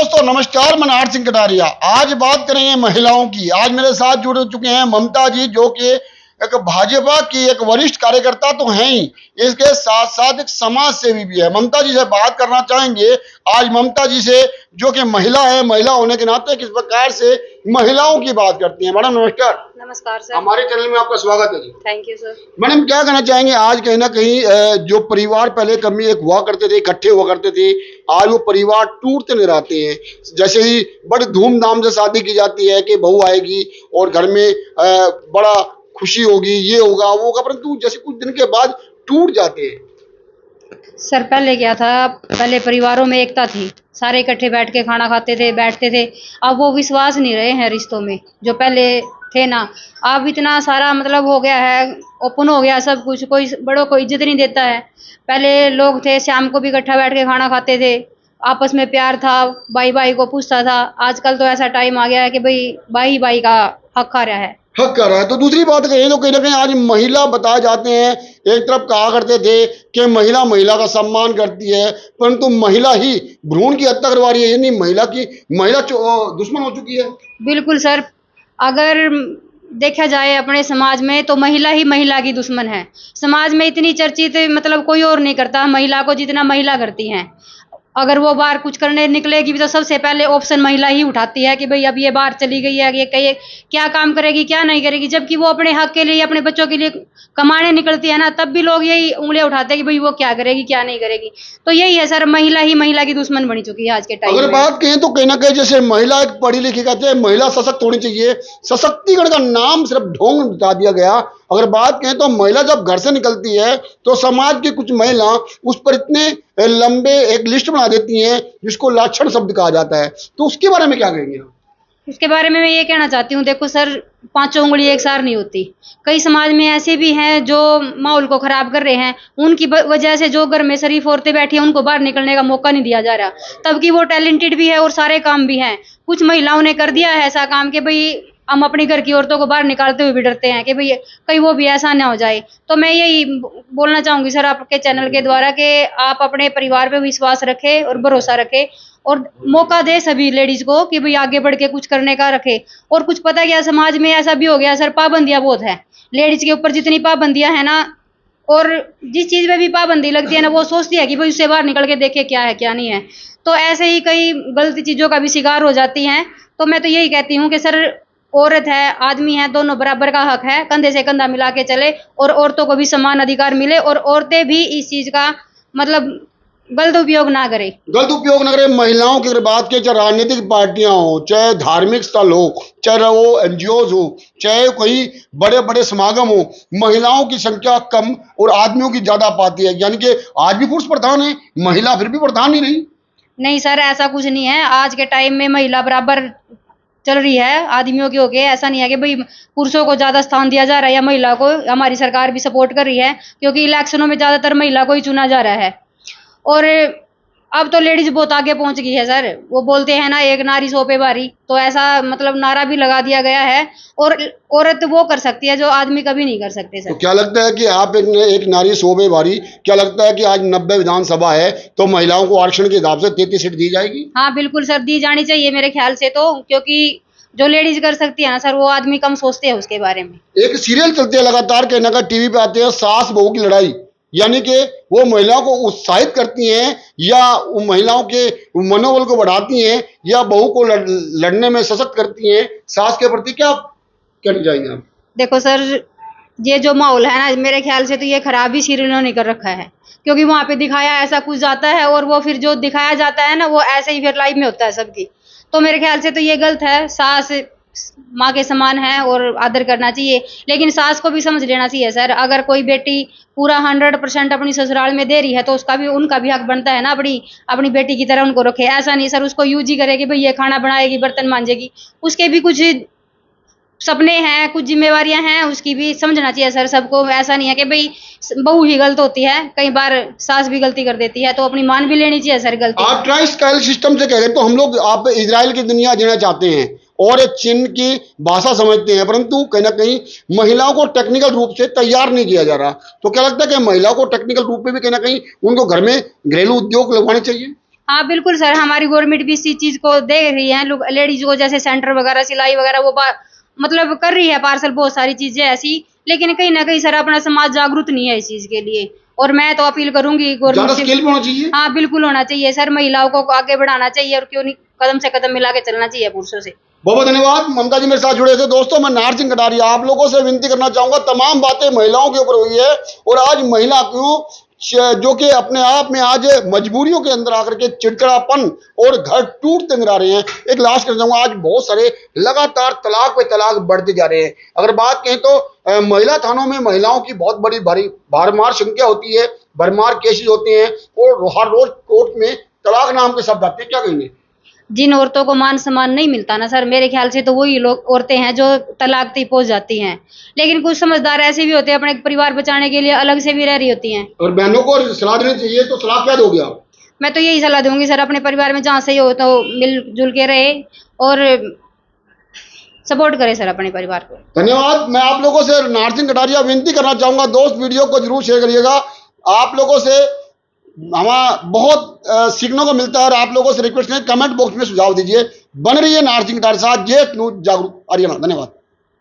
दोस्तों नमस्कार, मैं नार सिंह कटारिया। आज बात करेंगे महिलाओं की। आज मेरे साथ जुड़ चुके हैं ममता जी, जो कि एक भाजपा की एक वरिष्ठ कार्यकर्ता तो हैं ही, इसके साथ साथ एक समाज सेवी भी है। ममता जी से बात करना चाहेंगे आज ममता जी से, जो कि महिला है। महिला होने के नाते किस प्रकार से महिलाओं की बात करती हैं। मैडम नमस्कार। नमस्कार सर। हमारे चैनल में आपका स्वागत है जी। Thank you sir. मैडम क्या कहना चाहेंगे, आज कहीं ना कहीं जो परिवार पहले कमी एक हुआ करते थे, इकट्ठे हुआ करते थे, आज वो परिवार टूटते नजर आते हैं। जैसे ही बड़े धूमधाम से शादी की जाती है कि बहू आएगी और घर में बड़ा खुशी होगी, ये होगा वो होगा, परंतु जैसे कुछ दिन के बाद टूट जाते हैं। सर पहले क्या था, पहले परिवारों में एकता थी, सारे इकट्ठे बैठ के खाना खाते थे, बैठते थे। अब वो विश्वास नहीं रहे हैं रिश्तों में जो पहले थे ना। अब इतना सारा मतलब हो गया है, ओपन हो गया सब कुछ, कोई बड़ों को इज्जत नहीं देता है। पहले लोग थे शाम को भी इकट्ठा बैठ के खाना खाते थे, आपस में प्यार था, भाई भाई को पूछता था। आजकल तो ऐसा टाइम आ गया है कि भाई भाई का हक खा रहा है, हक कर रहा है। तो दूसरी बात कहें तो कहीं ना कहीं आज महिला बताए जाते हैं। एक तरफ कहा करते थे कि महिला महिला का सम्मान करती है, परंतु महिला ही भ्रूण की हत्या करवा रही है, यानी महिला दुश्मन हो चुकी है। बिल्कुल सर। अगर देखा जाए अपने समाज में तो महिला ही महिला की दुश्मन है। समाज में इतनी चर्चित मतलब कोई और नहीं करता महिला को जितना महिला करती हैं। अगर वो बाहर कुछ करने निकलेगी भी तो सबसे पहले ऑप्शन महिला ही उठाती है कि भाई अब ये बाहर चली गई है, ये कहीं क्या काम करेगी क्या नहीं करेगी। जबकि वो अपने हक के लिए, अपने बच्चों के लिए कमाने निकलती है ना, तब भी लोग यही उंगलियां उठाते हैं कि भाई वो क्या करेगी क्या नहीं करेगी। तो यही है सर, महिला ही महिला की दुश्मन बनी चुकी है आज के टाइम अगर में। बात कहें तो कहीं ना कहीं जैसे महिला एक पढ़ी लिखी कहते हैं, महिला सशक्त होनी चाहिए। सशक्तिकरण का नाम सिर्फ ढोंग बता दिया गया। अगर बात कहें तो महिला जब घर से निकलती है तो समाज की कुछ महिला उस पर इतने लंबे एक लिस्ट बना देती हैं जिसको लाछन शब्द कहा जाता है। तो उसके बारे में क्या कहेंगे आप? उसके बारे में मैं ये कहना चाहती हूँ, देखो सर, पांचों उंगली एक सार नहीं होती। कई समाज में ऐसे भी हैं जो माहौल को खराब कर रहे हैं। उनकी वजह से जो घर में शरीफ औरतें बैठी हैं उनको बाहर निकलने का मौका नहीं दिया जा रहा, तब कि वो टैलेंटेड भी है और सारे काम भी हैं। कुछ महिलाओं ने कर दिया है ऐसा काम कि भाई हम अपने घर की औरतों को बाहर निकालते हुए भी डरते हैं कि भाई कहीं वो भी ऐसा ना हो जाए। तो मैं यही बोलना चाहूंगी सर आपके चैनल के द्वारा कि आप अपने परिवार पे विश्वास रखें और भरोसा रखें और मौका दे सभी लेडीज को कि भाई आगे बढ़ के कुछ करने का रखे। और कुछ पता क्या, समाज में ऐसा भी हो गया सर, पाबंदियां बहुत है लेडीज के ऊपर। जितनी पाबंदियां है ना, और जिस चीज में भी पाबंदी लगती है ना, वो सोचती है कि भाई उससे बाहर निकल के देखे क्या है क्या नहीं है। तो ऐसे ही कई गलत चीजों का भी शिकार हो जाती हैं। तो मैं तो यही कहती हूँ कि सर, औरत है आदमी है, दोनों बराबर का हक है, कंधे से कंधा मिला के चले और औरतों को भी समान अधिकार मिले और औरतें भी इस चीज का मतलब गलत उपयोग ना करें। गलत उपयोग न करें। महिलाओं की अगर बात करें, चाहे राजनीतिक पार्टियां हो, चाहे धार्मिक स्थल हो, चाहे वो एनजीओज हो, चाहे कोई बड़े बड़े समागम हो, महिलाओं की संख्या कम और आदमियों की ज्यादा पाती है। यानी कि आज भी पुरुष प्रधान है, महिला फिर भी प्रधान ही नहीं। नहीं सर, ऐसा कुछ नहीं है। आज के टाइम में महिला बराबर चल रही है आदमियों की होके। ऐसा नहीं है कि भाई पुरुषों को ज्यादा स्थान दिया जा रहा है या महिला को। हमारी सरकार भी सपोर्ट कर रही है क्योंकि इलेक्शनों में ज्यादातर महिला को ही चुना जा रहा है। और अब तो लेडीज बहुत आगे पहुंच गई है सर। वो बोलते हैं ना, एक नारी सौ पे भारी, तो ऐसा मतलब नारा भी लगा दिया गया है। और औरत वो कर सकती है जो आदमी कभी नहीं कर सकते तो सर। क्या लगता है कि आप एक नारी 100 में भारी, क्या लगता है कि आज 90 विधानसभा है तो महिलाओं को आरक्षण के हिसाब से 33 सीट दी जाएगी? हाँ बिल्कुल सर, दी जानी चाहिए मेरे ख्याल से तो, क्योंकि जो लेडीज कर सकती है ना सर, वो आदमी कम सोचते हैं उसके बारे में। एक सीरियल चलते हैं लगातार, कहने का टीवी पे आते हैं, सास बहू की लड़ाई। यानी कि वो महिलाओं को उत्साहित करती हैं या वो महिलाओं के मनोबल को बढ़ाती हैं या बहू को लड़ने में सशक्त करती हैं। सास के प्रति क्या कहना चाहेंगे आप? देखो सर, ये जो माहौल है ना, मेरे ख्याल से तो ये खराब ही सीरियलों ने कर रखा है। क्योंकि वहां पे दिखाया ऐसा कुछ जाता है और वो फिर जो दिखाया जाता है ना, वो ऐसे ही फिर लाइफ में होता है सबकी। तो मेरे ख्याल से तो ये गलत है। सास माँ के समान है और आदर करना चाहिए, लेकिन सास को भी समझ लेना चाहिए सर। अगर कोई बेटी पूरा 100% अपनी ससुराल में दे रही है तो उनका भी हक बनता है ना अपनी बेटी की तरह उनको रखे। ऐसा नहीं सर उसको यूज ही करेगी, भाई ये खाना बनाएगी, बर्तन मांजेगी। उसके भी कुछ सपने हैं, कुछ जिम्मेवारियां हैं, उसकी भी समझना चाहिए सर सबको। ऐसा नहीं है कि भाई बहू ही गलत होती है, कई बार सास भी गलती कर देती है, तो अपनी मान भी लेनी चाहिए सर गलती। आप ट्राई स्टाइल सिस्टम से कह रहे हैं तो हम लोग आप इजराइल की दुनिया जीना चाहते हैं और चीन की भाषा समझते हैं, परंतु कहीं ना कहीं महिलाओं को टेक्निकल रूप से तैयार नहीं किया जा रहा। तो क्या लगता है कि महिलाओं को टेक्निकल रूप में भी कहीं ना कहीं उनको घर में घरेलू उद्योग लगवाने चाहिए? हाँ बिल्कुल सर, हमारी गवर्नमेंट भी इसी चीज को देख रही है। लोग लेडीज को जैसे सेंटर वगैरह सिलाई वगैरह वो मतलब कर रही है पार्सल, बहुत सारी चीजें ऐसी, लेकिन कहीं ना कहीं सर अपना समाज जागरूक नहीं है इस चीज के लिए। और मैं तो अपील करूंगी ज्यादा गवर्नमेंट स्किल से। भी होना चाहिए। हाँ बिल्कुल होना चाहिए सर, महिलाओं को आगे बढ़ाना चाहिए और क्यों नहीं कदम से कदम मिला के चलना चाहिए पुरुषों से। बहुत बहुत धन्यवाद ममता जी मेरे साथ जुड़े थे। दोस्तों मैं नार सिंह कटारिया आप लोगों से विनती करना चाहूंगा, तमाम बातें महिलाओं के ऊपर हुई है और आज महिला क्यों जो कि अपने आप में आज मजबूरियों के अंदर आकर के चिड़चिड़ापन और घर टूटते नजर आ रहे हैं। एक लास्ट करना चाहूंगा, आज बहुत सारे लगातार तलाक पे तलाक बढ़ते जा रहे हैं। अगर बात कहें तो महिला थानों में महिलाओं की बहुत बड़ी भारी भरमार संख्या होती है, भरमार केसेस होते हैं और हर रोज कोर्ट में तलाक नाम के शब्द आते हैं। क्या कहेंगे? जिन औरतों को मान सम्मान नहीं मिलता ना सर, मेरे ख्याल से तो वही लोग औरतें हैं जो तलाक तक पहुंच जाती हैं। लेकिन कुछ समझदार ऐसे भी होते हैं, अपने परिवार बचाने के लिए अलग से भी रह रही होती हैं। और बहनों को सलाह देनी चाहिए, तो सलाह क्या दोगे आप? मैं तो यही सलाह दूंगी सर, अपने परिवार में जहाँ सही हो तो मिलजुल के रहे और सपोर्ट करे सर अपने परिवार को। धन्यवाद। मैं आप लोगों से नार सिंह कटारिया विनती करना चाहूंगा, दोस्त वीडियो को जरूर शेयर करिएगा। आप लोगों से हमारा बहुत सीखने को मिलता है और आप लोगों से रिक्वेस्ट है, कमेंट बॉक्स में सुझाव दीजिए। बन रही है नार सिंह कटारिया साथ, जे न्यूज जागरूक हरियाणा। धन्यवाद।